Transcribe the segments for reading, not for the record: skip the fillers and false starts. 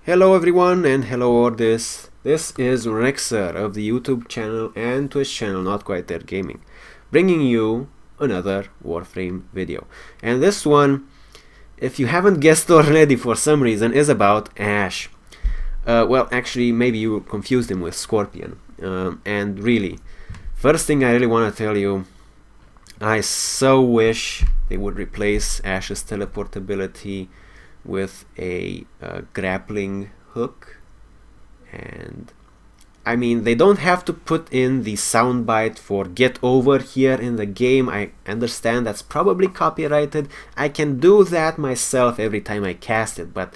Hello everyone and hello Ordis. This is Rexer of the YouTube channel and Twitch channel NotQuiteThereGaming, bringing you another Warframe video. And this one, if you haven't guessed already for some reason, is about Ash. Well, actually, maybe you confused him with Scorpion. And really, first thing I really want to tell you, I so wish they would replace Ash's teleportability with a grappling hook. And I mean, they don't have to put in the soundbite for "get over here" in the game. I understand that's probably copyrighted. I can do that myself every time I cast it, but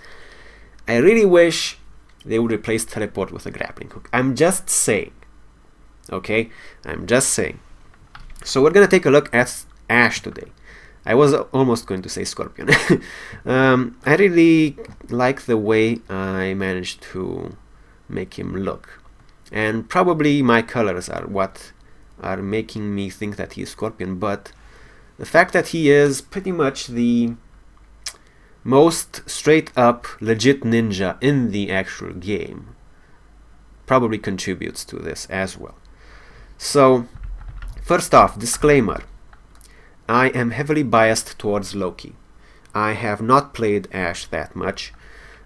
I really wish they would replace teleport with a grappling hook. I'm just saying. Okay? I'm just saying. So we're gonna take a look at Ash today. I was almost going to say Scorpion. I really like the way I managed to make him look. And probably my colors are what are making me think that he's Scorpion, but the fact that he is pretty much the most straight up legit ninja in the actual game probably contributes to this as well. So, first off, disclaimer. I am heavily biased towards Loki. I have not played Ash that much.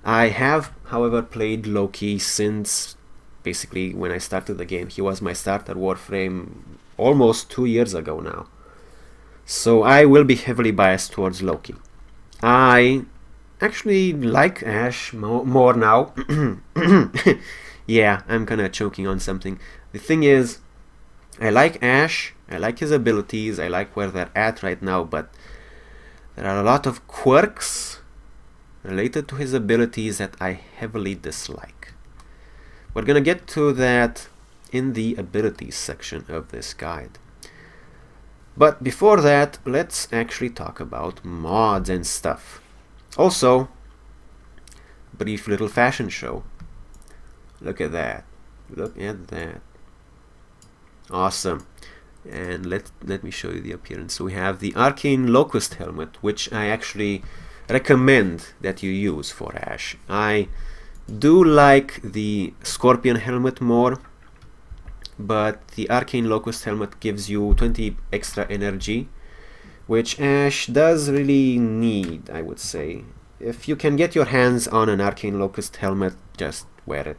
I have, however, played Loki since basically when I started the game. He was my starter Warframe almost 2 years ago now. So I will be heavily biased towards Loki. I actually like Ash more now. Yeah, I'm kinda choking on something. The thing is, I like Ash, I like his abilities, I like where they're at right now, but there are a lot of quirks related to his abilities that I heavily dislike. We're gonna get to that in the abilities section of this guide. But before that, let's actually talk about mods and stuff. Also, brief little fashion show. Look at that. Look at that. Awesome. And let me show you the appearance. So we have the Arcane Locust helmet, which I actually recommend that you use for Ash. I do like the Scorpion helmet more, but the Arcane Locust helmet gives you 20 extra energy, which Ash does really need, I would say. If you can get your hands on an Arcane Locust helmet, just wear it.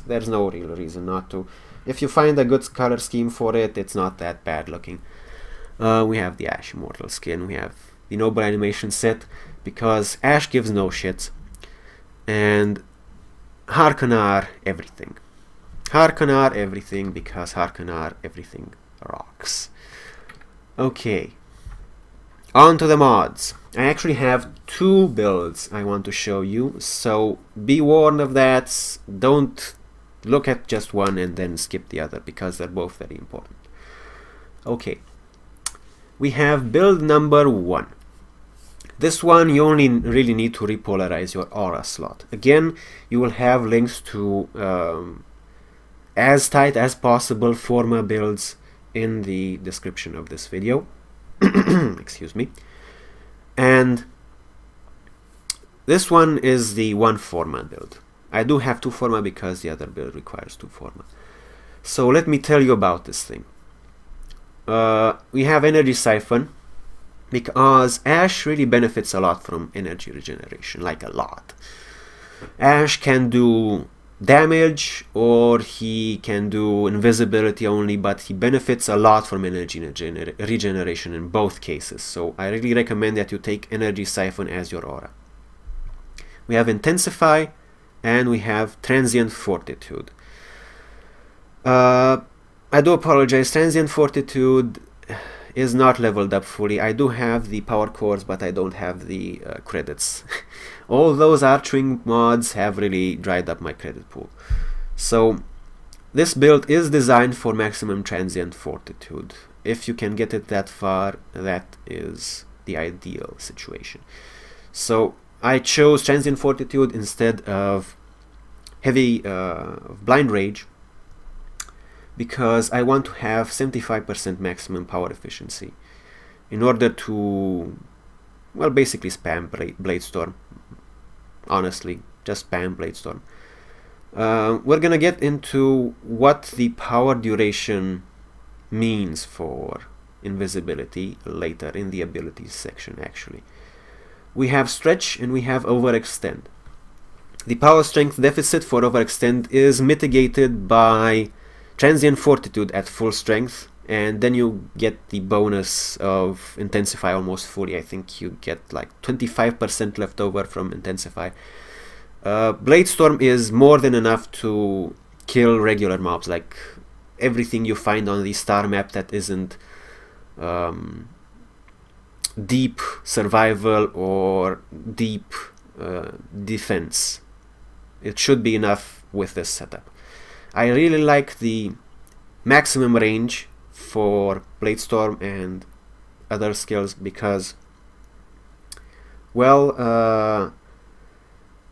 There's no real reason not to. If you find a good color scheme for it, it's not that bad looking. We have the Ash Immortal skin, we have the Noble Animation set, because Ash gives no shits. And Harkonar everything. Harkonar everything, because Harkonar everything rocks. Okay. On to the mods. I actually have 2 builds I want to show you, so be warned of that. Don't look at just one and then skip the other, because they're both very important. Okay, we have build number 1. This one you only really need to repolarize your aura slot. Again, you will have links to as tight as possible Forma builds in the description of this video. Excuse me. And this one is the 1 Forma build. I do have 2 Forma because the other build requires 2 Forma. So let me tell you about this thing. We have Energy Siphon, because Ash really benefits a lot from energy regeneration, like a lot. Ash can do damage or he can do invisibility only, but he benefits a lot from energy regeneration in both cases. So I really recommend that you take Energy Siphon as your aura. We have Intensify, and we have Transient Fortitude. I do apologize, Transient Fortitude is not leveled up fully. I do have the power cores, but I don't have the credits. All those archering mods have really dried up my credit pool. So this build is designed for maximum Transient Fortitude. If you can get it that far, that is the ideal situation. So I chose Transient Fortitude instead of heavy Blind Rage, because I want to have 75% maximum power efficiency in order to, well, basically spam Blade Storm. Honestly, just spam Bladestorm. We're gonna get into what the power duration means for invisibility later in the abilities section. Actually, we have stretch and we have overextend. The power strength deficit for overextend is mitigated by Transient Fortitude at full strength, and then you get the bonus of Intensify almost fully. I think you get like 25% left over from Intensify. Bladestorm is more than enough to kill regular mobs, like everything you find on the star map that isn't deep survival or deep defense. It should be enough with this setup. I really like the maximum range for Bladestorm and other skills because, well,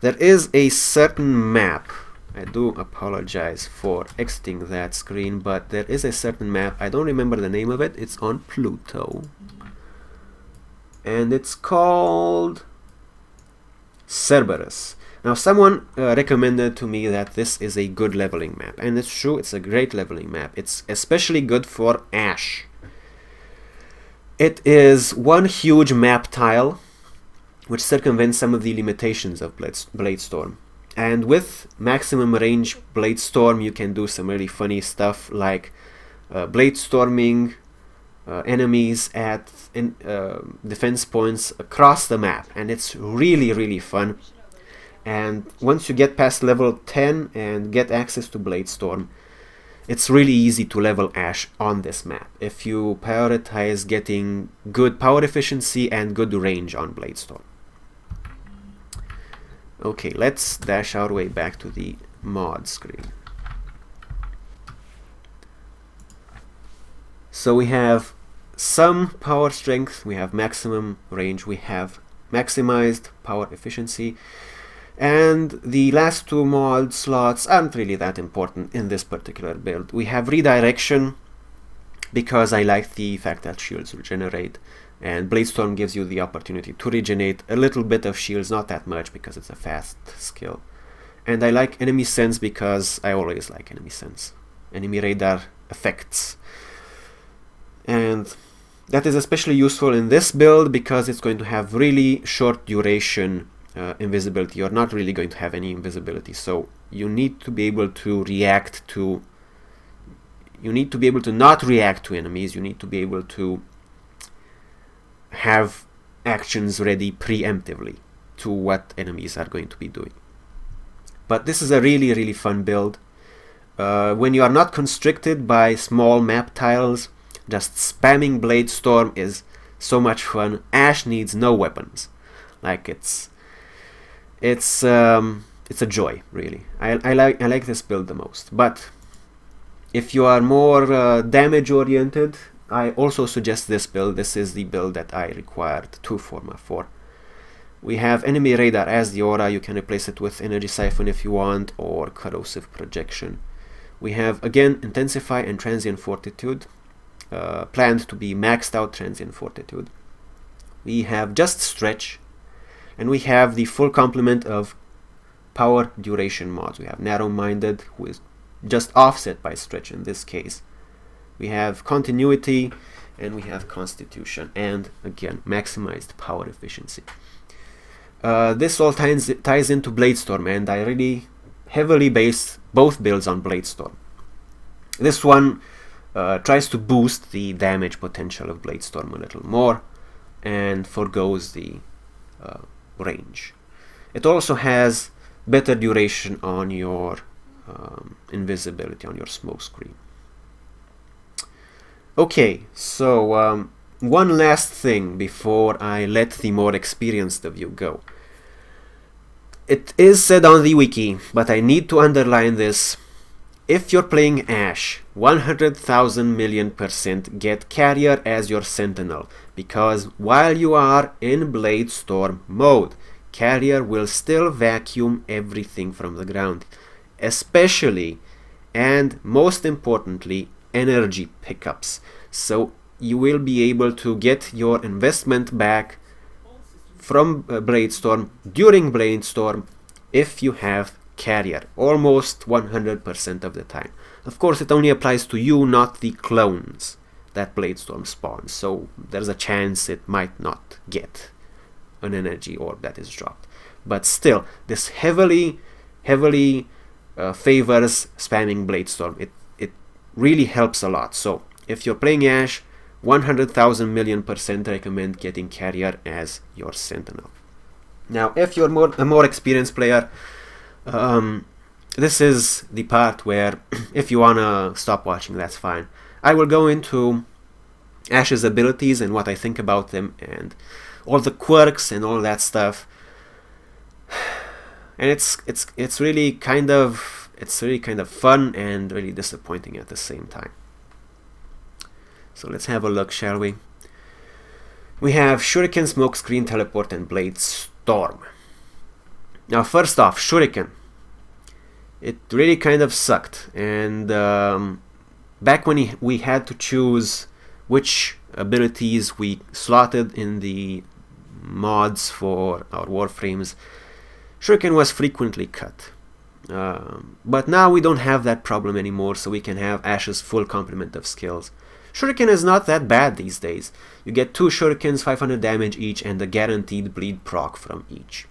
there is a certain map. I do apologize for exiting that screen, but there is a certain map. I don't remember the name of it. It's on Pluto, and it's called Cerberus. Now, someone recommended to me that this is a good leveling map, and it's true, it's a great leveling map. It's especially good for Ashe. It is one huge map tile which circumvents some of the limitations of Bladestorm. And with maximum range Bladestorm, you can do some really funny stuff like Bladestorming enemies at defense points across the map, and it's really, really fun. And once you get past level 10 and get access to Bladestorm, it's really easy to level Ashe on this map if you prioritize getting good power efficiency and good range on Bladestorm. Okay, let's dash our way back to the mod screen. So we have some power strength, we have maximum range, we have maximized power efficiency, and the last two mod slots aren't really that important in this particular build. We have redirection because I like the fact that shields regenerate, and Bladestorm gives you the opportunity to regenerate a little bit of shields, not that much because it's a fast skill. And I like enemy sense because I always like enemy sense, enemy radar effects. And that is especially useful in this build because it's going to have really short duration invisibility. You're not really going to have any invisibility, so you need to be able to react to, you need to be able to not react to enemies, you need to be able to have actions ready preemptively to what enemies are going to be doing. But this is a really, really fun build. When you are not constricted by small map tiles, just spamming Bladestorm is so much fun. Ashe needs no weapons. Like it's a joy, really. I like this build the most. But if you are more damage oriented, I also suggest this build. This is the build that I required to Forma for. We have enemy radar as the aura. You can replace it with Energy Siphon if you want, or corrosive projection. We have again Intensify and Transient Fortitude, planned to be maxed out Transient Fortitude. We have just stretch, and we have the full complement of power duration mods. We have narrow-minded, who is just offset by stretch in this case. We have continuity, and we have constitution, and again maximized power efficiency. This all ties into Bladestorm, and I really heavily base both builds on Bladestorm. This one tries to boost the damage potential of Bladestorm a little more and forgoes the range. It also has better duration on your invisibility, on your smoke screen. Okay, so one last thing before I let the more experienced of you go. It is said on the wiki, but I need to underline this. If you're playing Ashe, 100,000,000,000% get Carrier as your sentinel, because while you are in Bladestorm mode, Carrier will still vacuum everything from the ground, especially and most importantly energy pickups. So you will be able to get your investment back from Bladestorm during Bladestorm if you have carrier, almost 100% of the time. Of course, it only applies to you, not the clones that Bladestorm spawns, so there's a chance it might not get an energy orb that is dropped. But still, this heavily favors spamming Bladestorm. It really helps a lot. So if you're playing Ashe, 100,000,000,000% recommend getting carrier as your sentinel. Now, if you're a more experienced player, this is the part where if you wanna stop watching, that's fine. I will go into Ashe's abilities and what I think about them and all the quirks and all that stuff. And it's really kind of fun and really disappointing at the same time. So let's have a look, shall we? We have Shuriken, Smokescreen, Teleport, and Blade Storm. Now, first off, Shuriken. It really kind of sucked, and back when we had to choose which abilities we slotted in the mods for our Warframes, Shuriken was frequently cut. But now we don't have that problem anymore, so we can have Ashe's full complement of skills. Shuriken is not that bad these days. You get 2 Shurikens, 500 damage each, and a guaranteed bleed proc from each.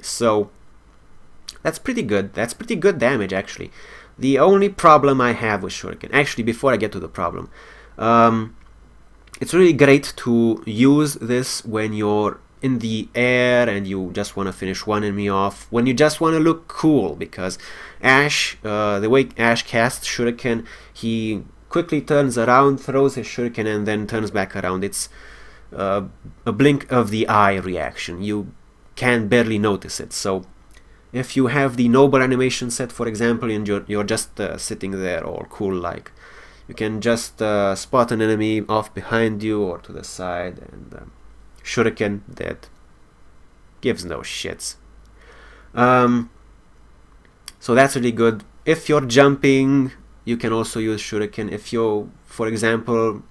So that's pretty good. That's pretty good damage, actually. The only problem I have with Shuriken, actually, before I get to the problem, it's really great to use this when you're in the air and you just want to finish one enemy off, when you just want to look cool, because Ashe, the way Ashe casts Shuriken, he quickly turns around, throws his Shuriken, and then turns back around. It's a blink of the eye reaction. You can barely notice it. So if you have the noble animation set, for example, and you're just sitting there all cool like, you can just spot an enemy off behind you or to the side, and Shuriken dead. Gives no shits. So that's really good. If you're jumping, you can also use Shuriken. If you, for example,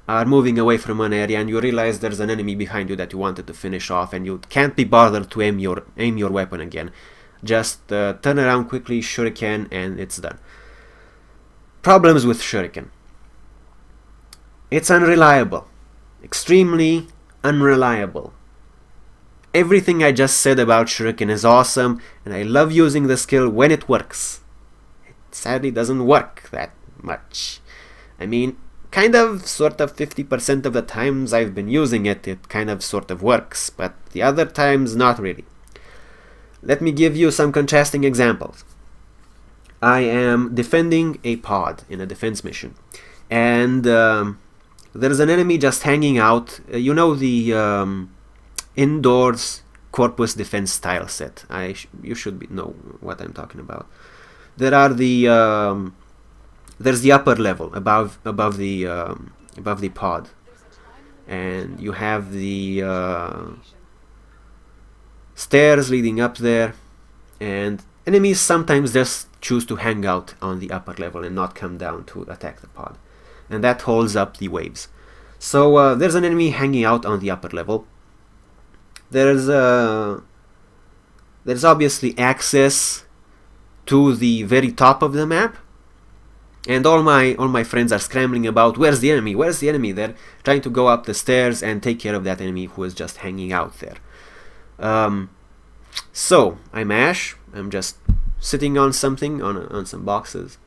are moving away from an area and you realize there's an enemy behind you that you wanted to finish off and you can't be bothered to aim your weapon again, just turn around quickly, Shuriken, and it's done. Problems with Shuriken. It's unreliable. Extremely unreliable. Everything I just said about Shuriken is awesome, and I love using the skill when it works. It sadly doesn't work that much. I mean, kind of, sort of 50% of the times I've been using it, it kind of sort of works, but the other times not really. Let me give you some contrasting examples. I am defending a pod in a defense mission, and there's an enemy just hanging out. You know the indoors corpus defense style set. You should know what I'm talking about. There are the there's the upper level above the pod, and you have the stairs leading up there, and enemies sometimes just choose to hang out on the upper level and not come down to attack the pod, and that holds up the waves. So there's an enemy hanging out on the upper level. There's obviously access to the very top of the map, and all my friends are scrambling about where's the enemy, where's the enemy. They're trying to go up the stairs and take care of that enemy who is just hanging out there. So I'm Ashe. I'm just sitting on something, on some boxes,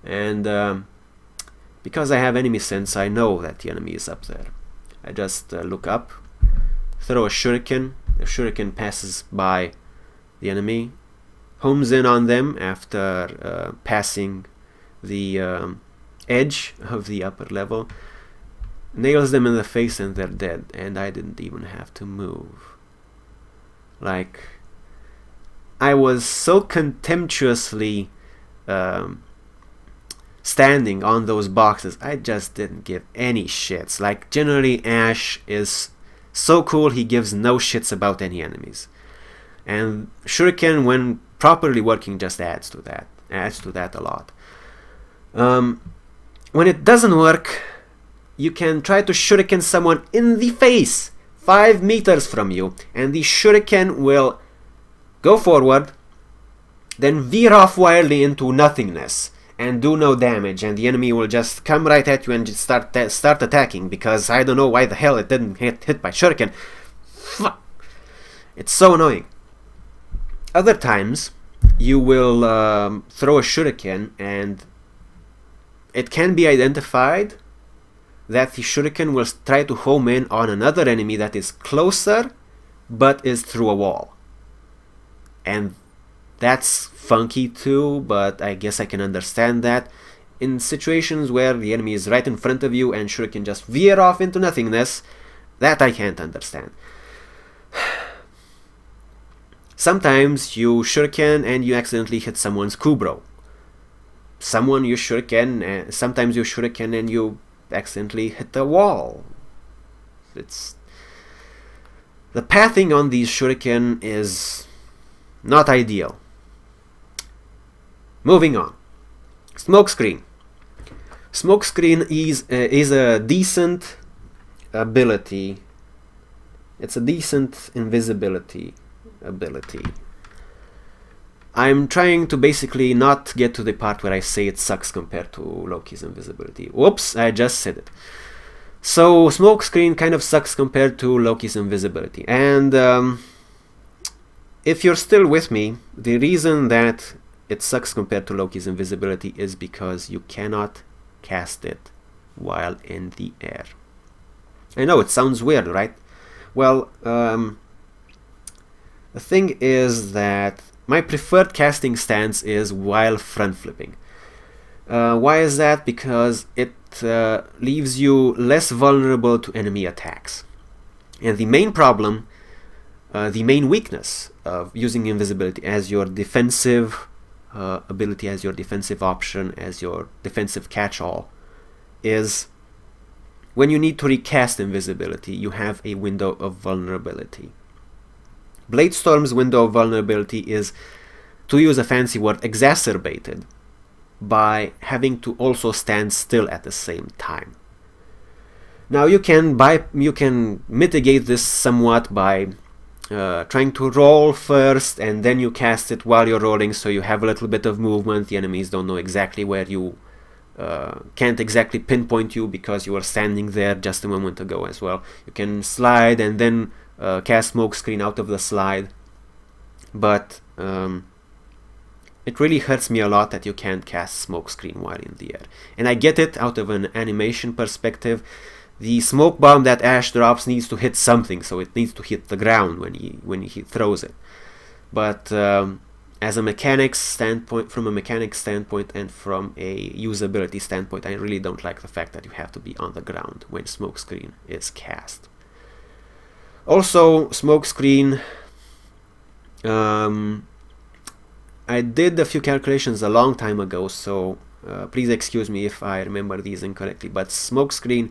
and because I have enemy sense, I know that the enemy is up there. I just look up, throw a Shuriken. The Shuriken passes by the enemy, homes in on them after passing the edge of the upper level, nails them in the face, and they're dead, and I didn't even have to move. Like, I was so contemptuously standing on those boxes, I just didn't give any shits. Like, generally Ashe is so cool, he gives no shits about any enemies, and Shuriken, when properly working, just adds to that a lot. When it doesn't work, you can try to Shuriken someone in the face 5 meters from you, and the Shuriken will go forward, then veer off wildly into nothingness and do no damage, and the enemy will just come right at you and just start attacking, because I don't know why the hell it didn't hit by shuriken. Fuck. It's so annoying. Other times you will throw a shuriken and it can be identified that the shuriken will try to home in on another enemy that is closer but is through a wall. And that's funky too, but I guess I can understand that. In situations where the enemy is right in front of you and shuriken just veer off into nothingness, that I can't understand. Sometimes you shuriken and you accidentally hit someone's kubro. Sometimes you shuriken and you accidentally hit the wall. The pathing on these shuriken is not ideal. Moving on. Smokescreen. Smokescreen is a decent ability. It's a decent invisibility ability. I'm trying to basically not get to the part where I say it sucks compared to Loki's invisibility. Whoops, I just said it. So Smokescreen kind of sucks compared to Loki's invisibility. And if you're still with me, the reason that it sucks compared to Loki's invisibility is because you cannot cast it while in the air. I know it sounds weird, right? Well, the thing is that my preferred casting stance is while front flipping. Why is that? Because it leaves you less vulnerable to enemy attacks. And the main problem, the main weakness of using invisibility as your defensive ability, as your defensive option, as your defensive catch-all, is when you need to recast invisibility, you have a window of vulnerability. Bladestorm's window of vulnerability is, to use a fancy word, exacerbated by having to also stand still at the same time. Now you can mitigate this somewhat by trying to roll first and then you cast it while you're rolling, so you have a little bit of movement. The enemies don't know exactly where you can't exactly pinpoint you because you were standing there just a moment ago as well. You can slide and then cast Smokescreen out of the slide, but it really hurts me a lot that you can't cast Smokescreen while in the air. And I get it out of an animation perspective. The smoke bomb that Ash drops needs to hit something, so it needs to hit the ground when he throws it. But as a mechanics standpoint, from a mechanics standpoint and from a usability standpoint, I really don't like the fact that you have to be on the ground when Smokescreen is cast. Also, Smokescreen, I did a few calculations a long time ago, so please excuse me if I remember these incorrectly, but Smokescreen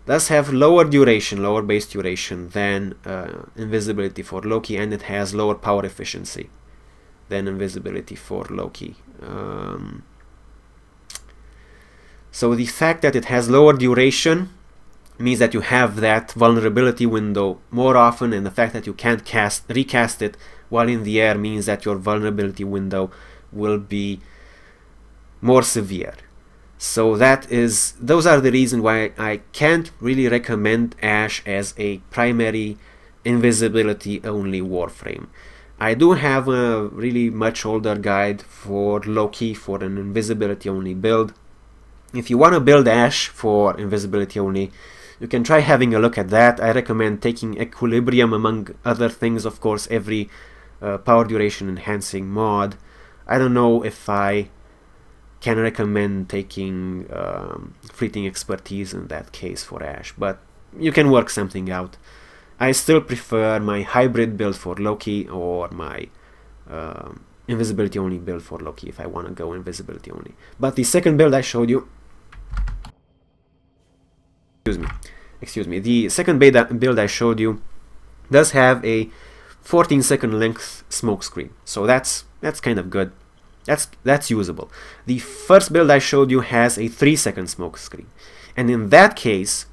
does have lower duration, lower base duration than invisibility for Loki, and it has lower power efficiency than invisibility for Loki. So the fact that it has lower duration means that you have that vulnerability window more often, and the fact that you can't recast it while in the air means that your vulnerability window will be more severe. So those are the reasons why I can't really recommend Ash as a primary invisibility only Warframe. I do have a really much older guide for Loki for an invisibility only build. If you want to build Ash for invisibility only, you can try having a look at that. I recommend taking Equilibrium among other things, of course, every power duration enhancing mod. I don't know if I can recommend taking Fleeting Expertise in that case for Ash, but you can work something out. I still prefer my hybrid build for Loki or my invisibility only build for Loki if I want to go invisibility only. But the second build I showed you, excuse me, the second build I showed you does have a 14-second length Smokescreen, so that's kind of good. That's usable. The first build I showed you has a 3-second Smokescreen, and in that case,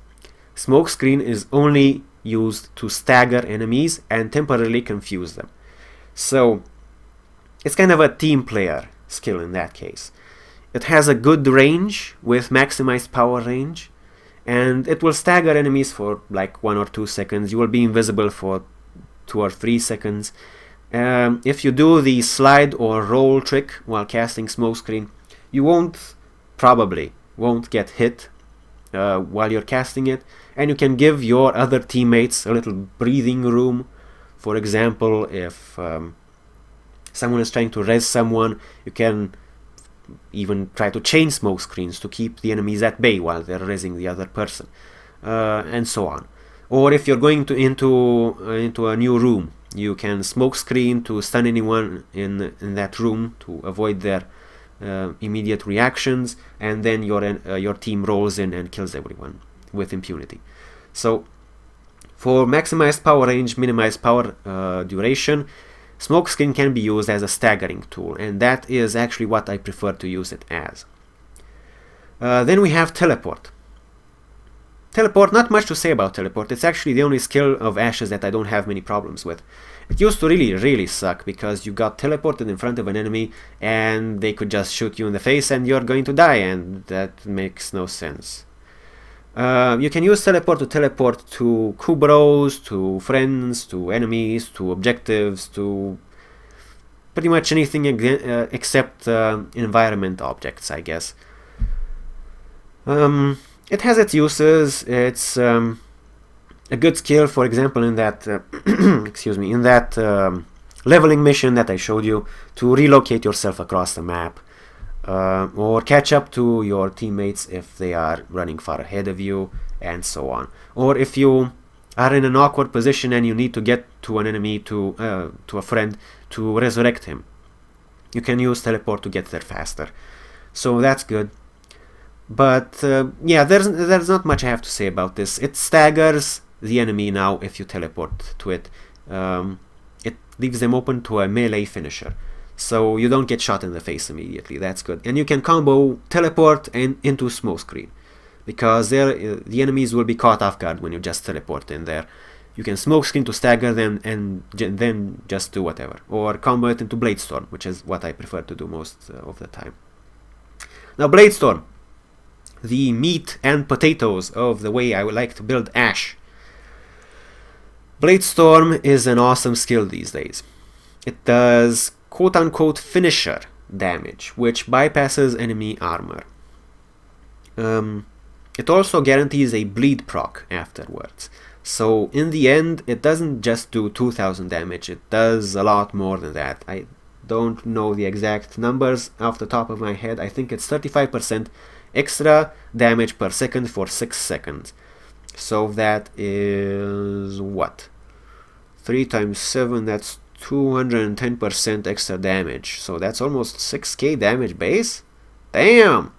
Smokescreen is only used to stagger enemies and temporarily confuse them. So it's kind of a team player skill in that case. It has a good range with maximized power range, and it will stagger enemies for like 1 or 2 seconds. You will be invisible for 2 or 3 seconds. If you do the slide or roll trick while casting smokescreen, you probably won't get hit while you're casting it, and you can give your other teammates a little breathing room. For example, if someone is trying to res someone, you can even try to chain smoke screens to keep the enemies at bay while they're resing the other person, and so on. Or if you're going into a new room, you can smoke screen to stun anyone in that room to avoid their immediate reactions, and then your team rolls in and kills everyone with impunity. So for maximized power range, minimized power duration, smokescreen can be used as a staggering tool, and that is actually what I prefer to use it as. Then we have teleport. Teleport, not much to say about teleport. It's actually the only skill of Ashes that I don't have many problems with. It used to really suck because you got teleported in front of an enemy and they could just shoot you in the face and you're going to die, and that makes no sense. You can use teleport to Kubros, to friends, to enemies, to objectives, to pretty much anything except environment objects, I guess. It has its uses. It's a good skill, for example, in that excuse me, in that leveling mission that I showed you, to relocate yourself across the map, or catch up to your teammates if they are running far ahead of you, and so on. Or if you are in an awkward position and you need to get to an enemy, to a friend, to resurrect him, you can use teleport to get there faster. So that's good. But yeah, there's not much I have to say about this. It staggers the enemy now if you teleport to it. It leaves them open to a melee finisher, so you don't get shot in the face immediately. That's good. And you can combo teleport and into smokescreen, because the enemies will be caught off guard when you just teleport in there. You can smokescreen to stagger them and then just do whatever, or combo it into Bladestorm, which is what I prefer to do most of the time. Now, Bladestorm, the meat and potatoes of the way I would like to build Ash. Bladestorm is an awesome skill these days. It does quote-unquote finisher damage, which bypasses enemy armor. It also guarantees a bleed proc afterwards. So in the end, it doesn't just do 2000 damage, it does a lot more than that. I don't know the exact numbers off the top of my head. I think it's 35% extra damage per second for 6 seconds. So that is what? 3 times 7, that's 210% extra damage. So that's almost 6k damage base? Damn!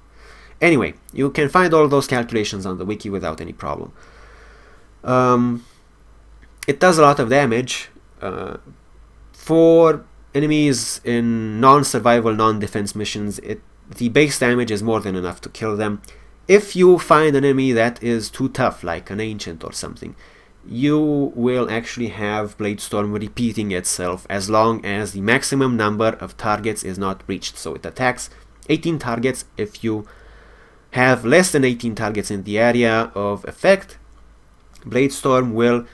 Anyway, you can find all those calculations on the wiki without any problem. It does a lot of damage. For enemies in non-survival, non-defense missions, the base damage is more than enough to kill them. If you find an enemy that is too tough, like an ancient or something, you will actually have Bladestorm repeating itself as long as the maximum number of targets is not reached. So it attacks 18 targets. If you have less than 18 targets in the area of effect, Bladestorm will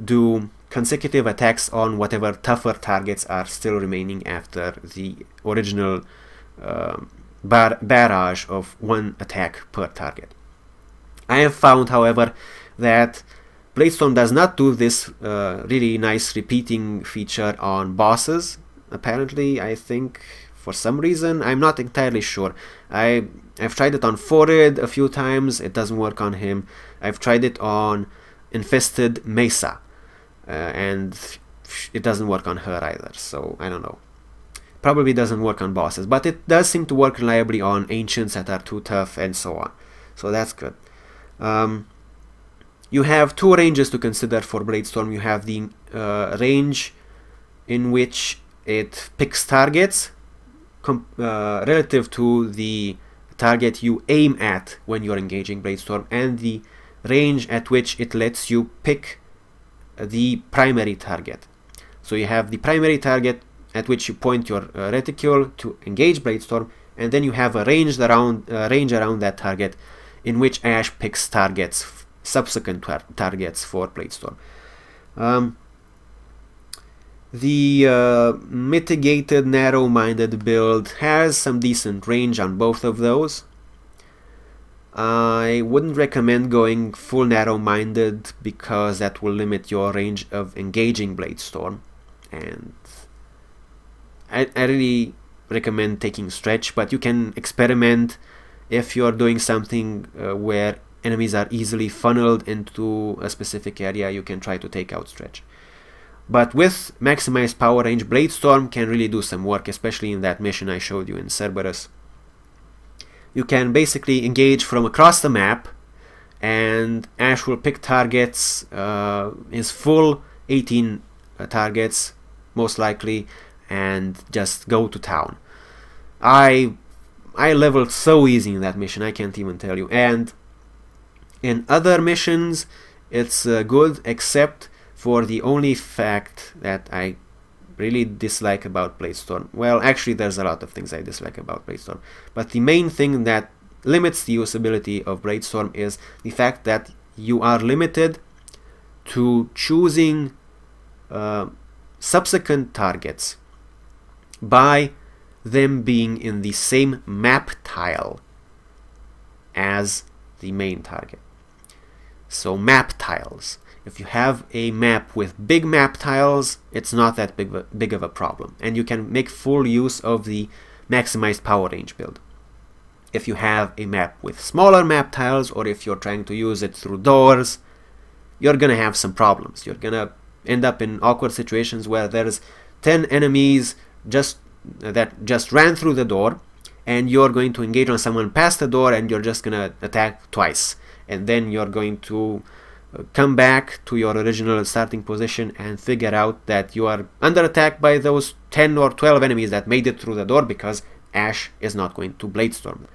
do consecutive attacks on whatever tougher targets are still remaining after the original barrage of 1 attack per target. I have found, however, that Bladestorm does not do this really nice repeating feature on bosses. Apparently, I think for some reason, I'm not entirely sure. I've tried it on Forid a few times, it doesn't work on him. I've tried it on Infested Mesa, and it doesn't work on her either, so I don't know. Probably doesn't work on bosses, but it does seem to work reliably on ancients that are too tough and so on. So that's good. You have 2 ranges to consider for Bladestorm. You have the range in which it picks targets relative to the target you aim at when you're engaging Bladestorm, and the range at which it lets you pick the primary target. So you have the primary target at which you point your reticule to engage Bladestorm, and then you have a range around that target, in which Ash picks targets, subsequent targets for Bladestorm. The mitigated narrow-minded build has some decent range on both of those. I wouldn't recommend going full narrow-minded because that will limit your range of engaging Bladestorm, and I really recommend taking stretch, but you can experiment if you're doing something where enemies are easily funneled into a specific area. You can try to take out stretch. But with maximized power range, Bladestorm can really do some work, especially in that mission I showed you in Cerberus. You can basically engage from across the map, and Ash will pick targets, his full 18 targets, most likely, and just go to town. I leveled so easy in that mission, I can't even tell you. And in other missions, it's good, except for the only fact that I really dislike about Bladestorm. Well, actually there's a lot of things I dislike about Bladestorm, but the main thing that limits the usability of Bladestorm is the fact that you are limited to choosing subsequent targets by them being in the same map tile as the main target. So map tiles. If you have a map with big map tiles, it's not that big of a problem, and you can make full use of the maximized power range build. If you have a map with smaller map tiles, or if you're trying to use it through doors, you're gonna have some problems. You're gonna end up in awkward situations where there's 10 enemies that just ran through the door, and you're going to engage on someone past the door, and you're just gonna attack twice, and then you're going to come back to your original starting position and figure out that you are under attack by those 10 or 12 enemies that made it through the door because Ash is not going to Bladestorm.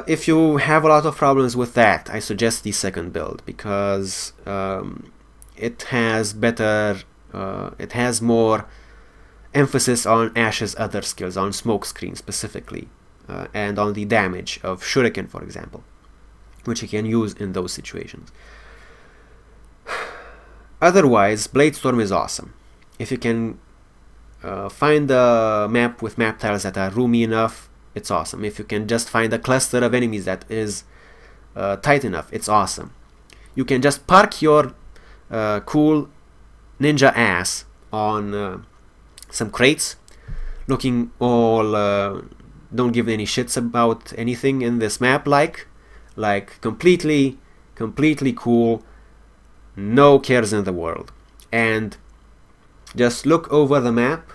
If you have a lot of problems with that, I suggest the second build, because it has more emphasis on Ash's other skills, on smokescreen specifically, and on the damage of Shuriken, for example, which you can use in those situations. Otherwise, Bladestorm is awesome. If you can find a map with map tiles that are roomy enough, it's awesome. If you can just find a cluster of enemies that is tight enough, it's awesome. You can just park your cool ninja ass on some crates, looking all don't give any shits about anything in this map, like completely cool, no cares in the world, and just look over the map,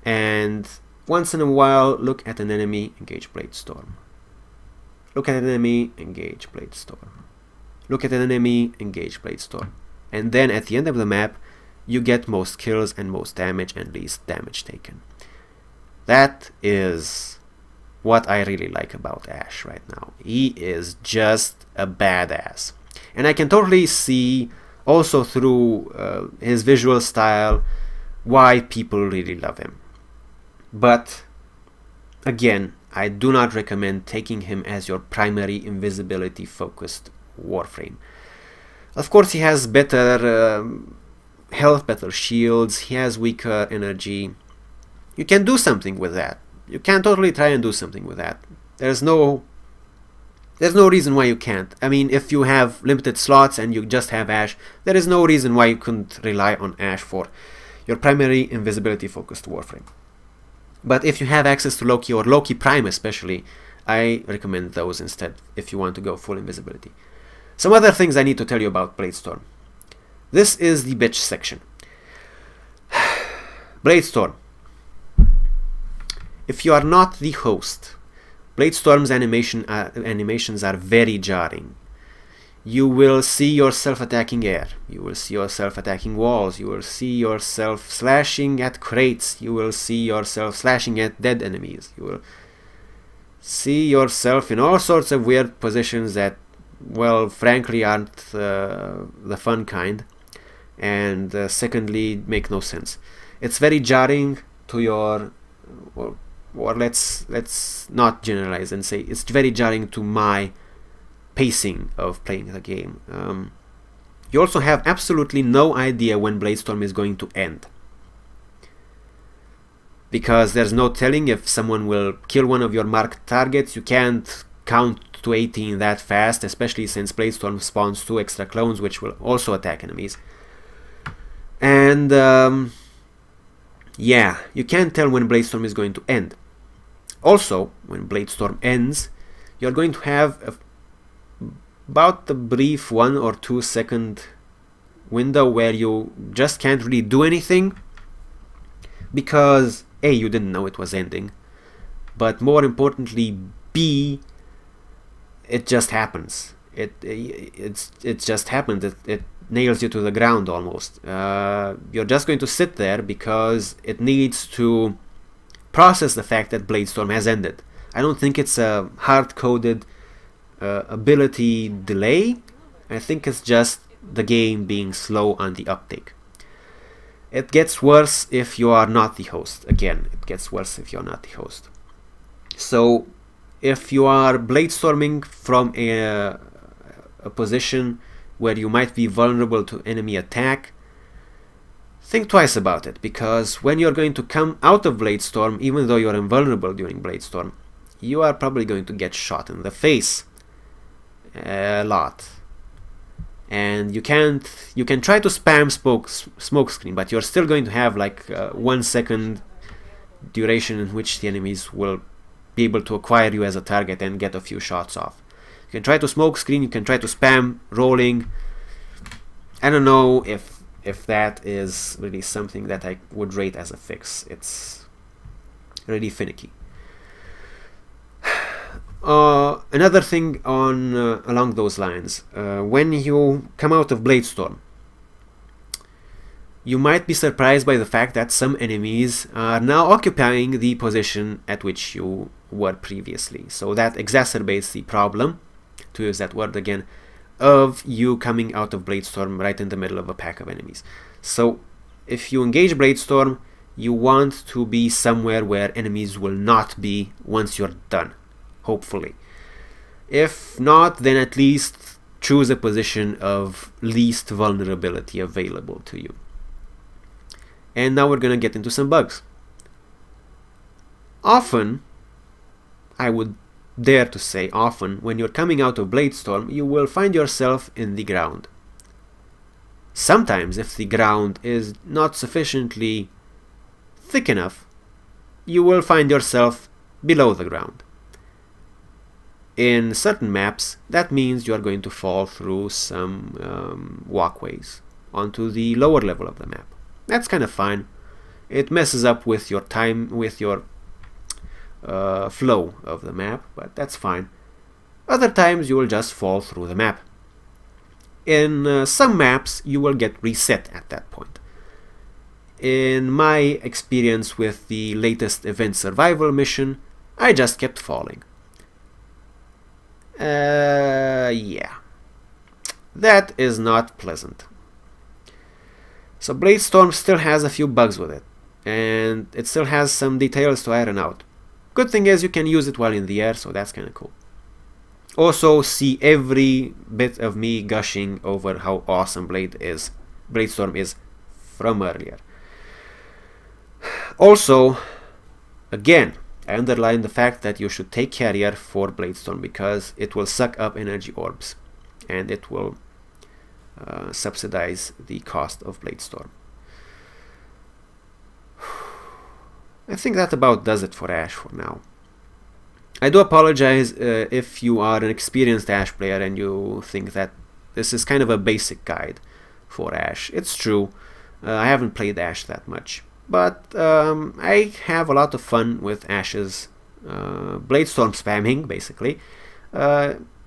and once in a while look at an enemy, engage Bladestorm. Look at an enemy, engage Bladestorm. Look at an enemy, engage Bladestorm. And then at the end of the map, you get most kills and most damage and least damage taken. That is what I really like about Ash right now. He is just a badass. And I can totally see, also through his visual style, why people really love him. But again, I do not recommend taking him as your primary invisibility focused Warframe. Of course, he has better health, better shields, he has weaker energy. You can do something with that. You can totally try and do something with that. There's no reason why you can't. I mean, if you have limited slots and you just have Ash, there is no reason why you couldn't rely on Ash for your primary invisibility focused Warframe. But if you have access to Loki, or Loki Prime especially, I recommend those instead if you want to go full invisibility. Some other things I need to tell you about Bladestorm. This is the bitch section. Bladestorm. If you are not the host, Bladestorm's animations are very jarring. You will see yourself attacking air, you will see yourself attacking walls, you will see yourself slashing at crates, you will see yourself slashing at dead enemies, you will see yourself in all sorts of weird positions that, well, frankly aren't the fun kind. and secondly make no sense. It's very jarring to your, or let's not generalize and say it's very jarring to my pacing of playing the game. You also have absolutely no idea when Bladestorm is going to end, because there's no telling if someone will kill one of your marked targets. You can't count to 18 that fast, especially since Bladestorm spawns 2 extra clones which will also attack enemies. And yeah, you can't tell when Bladestorm is going to end. Also, when Bladestorm ends, you're going to have about a brief 1 or 2 second window where you just can't really do anything, because A, you didn't know it was ending, but more importantly, B, it just happens. It just happened. It nails you to the ground almost. You're just going to sit there because it needs to process the fact that Bladestorm has ended. I don't think it's a hard-coded ability delay. I think it's just the game being slow on the uptake. It gets worse if you are not the host. Again, it gets worse if you're not the host. So if you are Bladestorming from a position where you might be vulnerable to enemy attack, think twice about it, because when you're going to come out of Bladestorm, even though you're invulnerable during Bladestorm, you are probably going to get shot in the face a lot. And you can try to spam smoke screen, but you're still going to have like 1 second duration in which the enemies will be able to acquire you as a target and get a few shots off. You can try to smoke screen, you can try to spam rolling. I don't know if that is really something that I would rate as a fix. It's really finicky. Another thing on along those lines, when you come out of Bladestorm, you might be surprised by the fact that some enemies are now occupying the position at which you were previously. So that exacerbates the problem, to use that word again, of you coming out of Bladestorm right in the middle of a pack of enemies. So if you engage Bladestorm, you want to be somewhere where enemies will not be once you're done, hopefully. If not, then at least choose a position of least vulnerability available to you. And now we're gonna get into some bugs. Often, I would dare to say often, when you're coming out of Bladestorm, you will find yourself in the ground. Sometimes, if the ground is not sufficiently thick enough, you will find yourself below the ground. In certain maps, that means you are going to fall through some walkways onto the lower level of the map. That's kind of fine. It messes up with your time, with your flow of the map, but that's fine. Other times you will just fall through the map. In some maps you will get reset at that point. In my experience with the latest event survival mission, I just kept falling. Yeah, that is not pleasant. So Bladestorm still has a few bugs with it, and it still has some details to iron out. Good thing is you can use it while in the air, so that's kind of cool. Also, see every bit of me gushing over how awesome Bladestorm is from earlier. Also, again, I underline the fact that you should take carrier for Bladestorm, because it will suck up energy orbs and it will subsidize the cost of Bladestorm. I think that about does it for Ash for now. I do apologize if you are an experienced Ash player and you think that this is kind of a basic guide for Ash. It's true, I haven't played Ash that much, but I have a lot of fun with Ash's Bladestorm spamming, basically.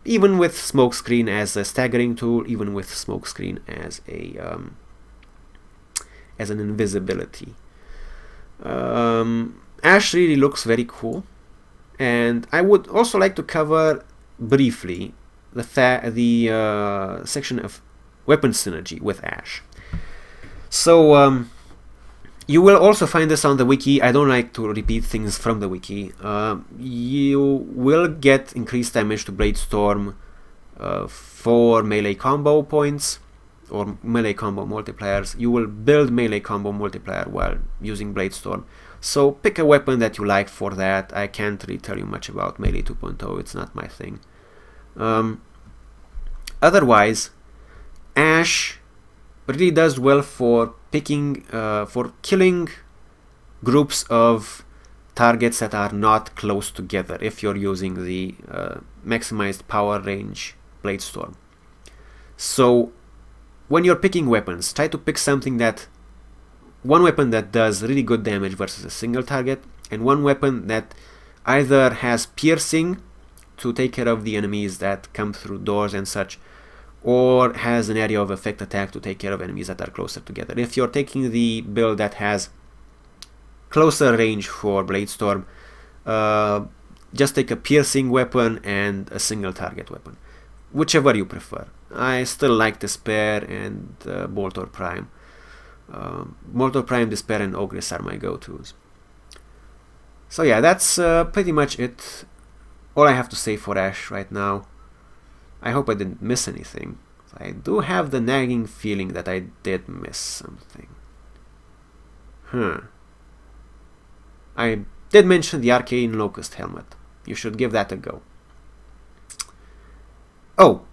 Even with smokescreen as a staggering tool, even with smokescreen as an invisibility. Ash really looks very cool, and I would also like to cover briefly the section of weapon synergy with Ash. So you will also find this on the wiki. I don't like to repeat things from the wiki. You will get increased damage to Bladestorm for melee combo points or melee combo multipliers. You will build melee combo multiplier while using Bladestorm. So pick a weapon that you like for that. I can't really tell you much about melee 2.0. It's not my thing. Otherwise, Ash really does well for picking, for killing groups of targets that are not close together if you're using the maximized power range Bladestorm. So when you're picking weapons, try to pick something that, one weapon that does really good damage versus a single target, and one weapon that either has piercing to take care of the enemies that come through doors and such, or has an area of effect attack to take care of enemies that are closer together. If you're taking the build that has closer range for Bladestorm, just take a piercing weapon and a single target weapon, whichever you prefer. I still like Despair and Boltor Prime. Boltor Prime, Despair and Ogress are my go-tos. So yeah, that's pretty much it. All I have to say for Ash right now. I hope I didn't miss anything. I do have the nagging feeling that I did miss something. I did mention the Arcane Locust helmet. You should give that a go. Oh!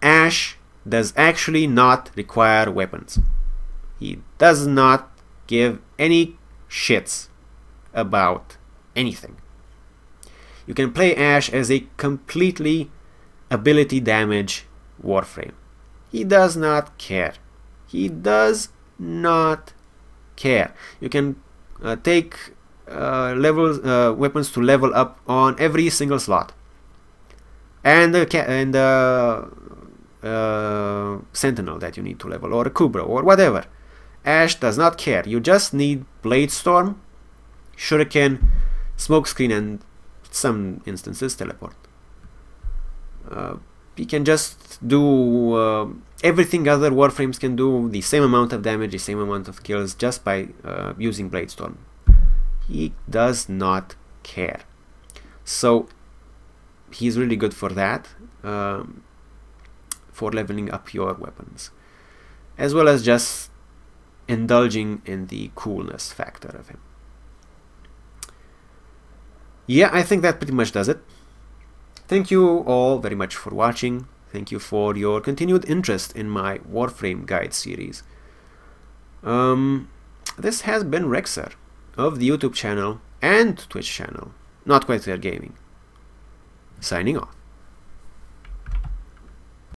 Ash does actually not require weapons. He does not give any shits about anything. You can play Ash as a completely ability damage Warframe. He does not care. He does not care. You can take weapons to level up on every single slot, and Sentinel that you need to level, or a Kubra, or whatever. Ash does not care. You just need Bladestorm, Shuriken, Smokescreen, and some instances teleport. You can just do everything other Warframes can do, the same amount of damage, the same amount of kills, just by using Bladestorm. He does not care. So he's really good for that, for leveling up your weapons, as well as just indulging in the coolness factor of him. Yeah, I think that pretty much does it. Thank you all very much for watching. Thank you for your continued interest in my Warframe guide series. This has been Rexer of the YouTube channel and Twitch channel, NotQuiteThereGaming, signing off.